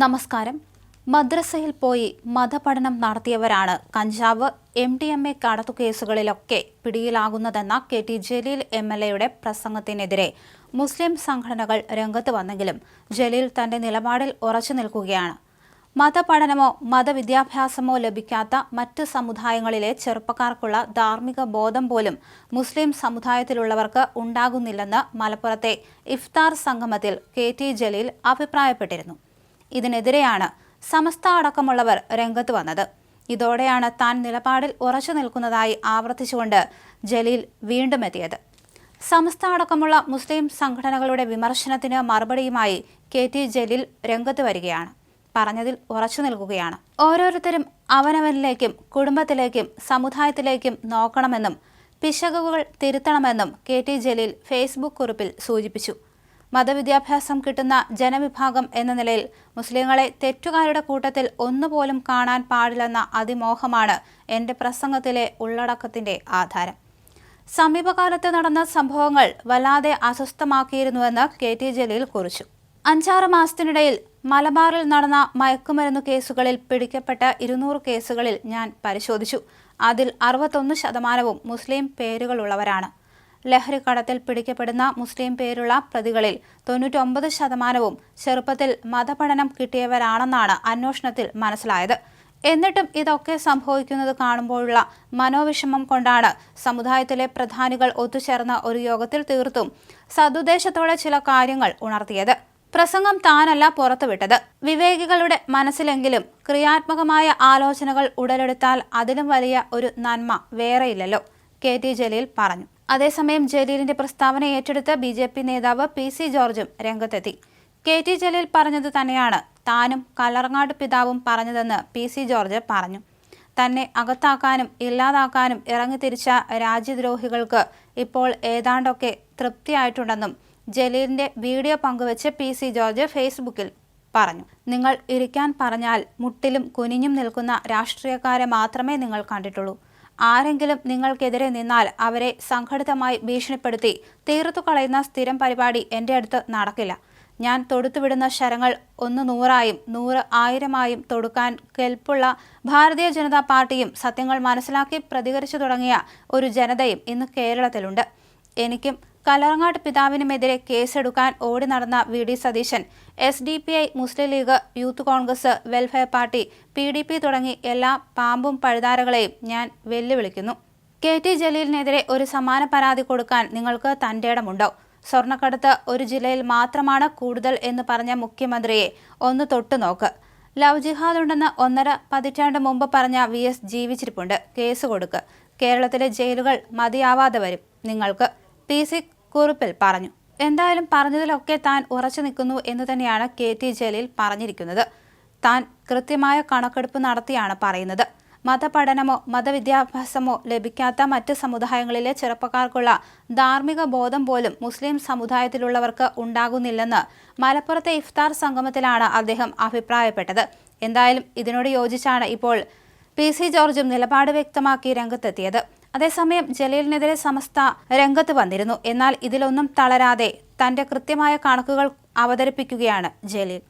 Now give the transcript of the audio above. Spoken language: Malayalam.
നമസ്കാരം. മദ്രസയിൽ പോയി മതപഠനം നടത്തിയവരാണ് കഞ്ചാവ്, MDMA കടത്തുകേസുകളിലൊക്കെ പിടിയിലാകുന്നതെന്ന KT ജലീൽ MLA പ്രസംഗത്തിനെതിരെ മുസ്ലിം സംഘടനകൾ രംഗത്ത് വന്നെങ്കിലും ജലീൽ തന്റെ നിലപാടിൽ ഉറച്ചു നിൽക്കുകയാണ്. മതപഠനമോ മതവിദ്യാഭ്യാസമോ ലഭിക്കാത്ത മറ്റ് സമുദായങ്ങളിലെ ചെറുപ്പക്കാർക്കുള്ള ധാർമ്മിക ബോധം പോലും മുസ്ലിം സമുദായത്തിലുള്ളവർക്ക് ഉണ്ടാകുന്നില്ലെന്ന് മലപ്പുറത്തെ ഇഫ്താർ സംഗമത്തിൽ KT ജലീൽ അഭിപ്രായപ്പെട്ടിരുന്നു. ഇതിനെതിരെയാണ് സമസ്ത അടക്കമുള്ളവർ രംഗത്ത് വന്നത്. ഇതോടെയാണ് താൻ നിലപാടിൽ ഉറച്ചു നിൽക്കുന്നതായി ആവർത്തിച്ചുകൊണ്ട് ജലീൽ വീണ്ടും എത്തിയത്. സമസ്ത അടക്കമുള്ള മുസ്ലിം സംഘടനകളുടെ വിമർശനത്തിന് മറുപടിയുമായി KT ജലീൽ രംഗത്ത് വരികയാണ്. പറഞ്ഞതിൽ ഉറച്ചു നിൽക്കുകയാണ്. ഓരോരുത്തരും അവനവനിലേക്കും കുടുംബത്തിലേക്കും സമുദായത്തിലേക്കും നോക്കണമെന്നും പിശകുകൾ തിരുത്തണമെന്നും KT ജലീൽ ഫേസ്ബുക്ക് കുറിപ്പിൽ സൂചിപ്പിച്ചു. മതവിദ്യാഭ്യാസം കിട്ടുന്ന ജനവിഭാഗം എന്ന നിലയിൽ മുസ്ലിങ്ങളെ തെറ്റുകാരുടെ കൂട്ടത്തിൽ ഒന്നുപോലും കാണാൻ പാടില്ലെന്ന അതിമോഹമാണ് എൻ്റെ പ്രസംഗത്തിലെ ഉള്ളടക്കത്തിൻ്റെ ആധാരം. സമീപകാലത്ത് നടന്ന സംഭവങ്ങൾ വല്ലാതെ അസ്വസ്ഥമാക്കിയിരുന്നുവെന്ന് KT ജലീൽ കുറിച്ചു. 5-6 മാസത്തിനിടയിൽ മലബാറിൽ നടന്ന മയക്കുമരുന്ന് കേസുകളിൽ പിടിക്കപ്പെട്ട 200 കേസുകളിൽ ഞാൻ പരിശോധിച്ചു. അതിൽ 61% മുസ്ലിം പേരുകളുള്ളവരാണ്. ലഹരിക്കടത്തിൽ പിടിക്കപ്പെടുന്ന മുസ്ലിം പേരുള്ള പ്രതികളിൽ 99% ചെറുപ്പത്തിൽ മതപഠനം കിട്ടിയവരാണെന്നാണ് അന്വേഷണത്തിൽ മനസ്സിലായത്. എന്നിട്ടും ഇതൊക്കെ സംഭവിക്കുന്നത് കാണുമ്പോഴുള്ള മനോവിഷമം കൊണ്ടാണ് സമുദായത്തിലെ പ്രധാനികൾ ഒത്തുചേർന്ന ഒരു യോഗത്തിൽ തീർത്തും സദുദ്ദേശത്തോടെ ചില കാര്യങ്ങൾ ഉണർത്തിയത്. പ്രസംഗം താനല്ല പുറത്തുവിട്ടത്. വിവേകികളുടെ മനസ്സിലെങ്കിലും ക്രിയാത്മകമായ ആലോചനകൾ ഉടലെടുത്താൽ അതിലും വലിയ ഒരു നന്മ വേറെയില്ലല്ലോ, KT ജലീൽ പറഞ്ഞു. അതേസമയം ജലീലിന്റെ പ്രസ്താവന ഏറ്റെടുത്ത് BJP നേതാവ് PC ജോർജും രംഗത്തെത്തി. KT ജലീൽ പറഞ്ഞത് തന്നെയാണ് താനും കല്ലറങ്ങാട് പിതാവും പറഞ്ഞതെന്ന് PC ജോർജ് പറഞ്ഞു. തന്നെ അകത്താക്കാനും ഇല്ലാതാക്കാനും ഇറങ്ങിത്തിരിച്ച രാജ്യദ്രോഹികൾക്ക് ഇപ്പോൾ ഏതാണ്ടൊക്കെ തൃപ്തിയായിട്ടുണ്ടെന്നും ജലീലിന്റെ വീഡിയോ പങ്കുവച്ച് PC ജോർജ് ഫേസ്ബുക്കിൽ പറഞ്ഞു. നിങ്ങൾ ഇരിക്കാൻ പറഞ്ഞാൽ മുട്ടിലും കുനിഞ്ഞും നിൽക്കുന്ന രാഷ്ട്രീയക്കാരെ മാത്രമേ നിങ്ങൾ കണ്ടിട്ടുള്ളൂ. ആരെങ്കിലും നിങ്ങൾക്കെതിരെ നിന്നാൽ അവരെ സംഘടിതമായി ഭീഷണിപ്പെടുത്തി തീർത്തു കളയുന്ന സ്ഥിരം പരിപാടി എൻ്റെ അടുത്ത് നടക്കില്ല. ഞാൻ തൊടുത്തുവിടുന്ന ശരങ്ങൾ 1 100-ആയും 100 1000-ആയും തൊടുക്കാൻ കെൽപ്പുള്ള ഭാരതീയ ജനതാ പാർട്ടിയും സത്യങ്ങൾ മനസ്സിലാക്കി പ്രതികരിച്ചു തുടങ്ങിയ ഒരു ജനതയും ഇന്ന് കേരളത്തിലുണ്ട്. എനിക്കും കല്ലറങ്ങാട് പിതാവിനുമെതിരെ കേസെടുക്കാൻ ഓടി നടന്ന VD Satheesan, SDPI, Muslim League, Youth Congress, Welfare Party, PDP തുടങ്ങി എല്ലാ പാമ്പും പഴുതാരകളെയും ഞാൻ വെല്ലുവിളിക്കുന്നു. KT ജലീലിനെതിരെ ഒരു സമാന പരാതി കൊടുക്കാൻ നിങ്ങൾക്ക് തന്റേടമുണ്ടോ? സ്വർണ്ണക്കടത്ത് ഒരു ജില്ലയിൽ മാത്രമാണ് കൂടുതൽ എന്ന് പറഞ്ഞ മുഖ്യമന്ത്രിയെ ഒന്ന് തൊട്ടു നോക്ക്. ലവ് ജിഹാദ് ഉണ്ടെന്ന് 1.5 പതിറ്റാണ്ട് മുമ്പ് പറഞ്ഞ VS ജീവിച്ചിരിപ്പുണ്ട്. കേസ് കൊടുക്ക്. കേരളത്തിലെ ജയിലുകൾ മതിയാവാതെ വരും നിങ്ങൾക്ക്, PC കുറിപ്പിൽ പറഞ്ഞു. എന്തായാലും പറഞ്ഞതിലൊക്കെ താൻ ഉറച്ചു നിൽക്കുന്നു എന്ന് തന്നെയാണ് KT ജലീൽ പറഞ്ഞിരിക്കുന്നത്. താൻ കൃത്യമായ കണക്കെടുപ്പ് നടത്തിയാണ് പറയുന്നത്. മതപഠനമോ മതവിദ്യാഭ്യാസമോ ലഭിക്കാത്ത മറ്റ് സമുദായങ്ങളിലെ ചെറുപ്പക്കാർക്കുള്ള ധാർമ്മിക ബോധം പോലും മുസ്ലിം സമുദായത്തിലുള്ളവർക്ക് ഉണ്ടാകുന്നില്ലെന്ന് മലപ്പുറത്തെ ഇഫ്താർ സംഗമത്തിലാണ് അദ്ദേഹം അഭിപ്രായപ്പെട്ടത്. എന്തായാലും ഇതിനോട് യോജിച്ചാണ് ഇപ്പോൾ PC ജോർജും നിലപാട് വ്യക്തമാക്കി രംഗത്തെത്തിയത്. അതേസമയം ജലീലിനെതിരെ സമസ്ത രംഗത്ത് വന്നിരുന്നു. എന്നാൽ ഇതിലൊന്നും തളരാതെ തന്റെ കൃത്യമായ കണക്കുകൾ അവതരിപ്പിക്കുകയാണ് ജലീൽ.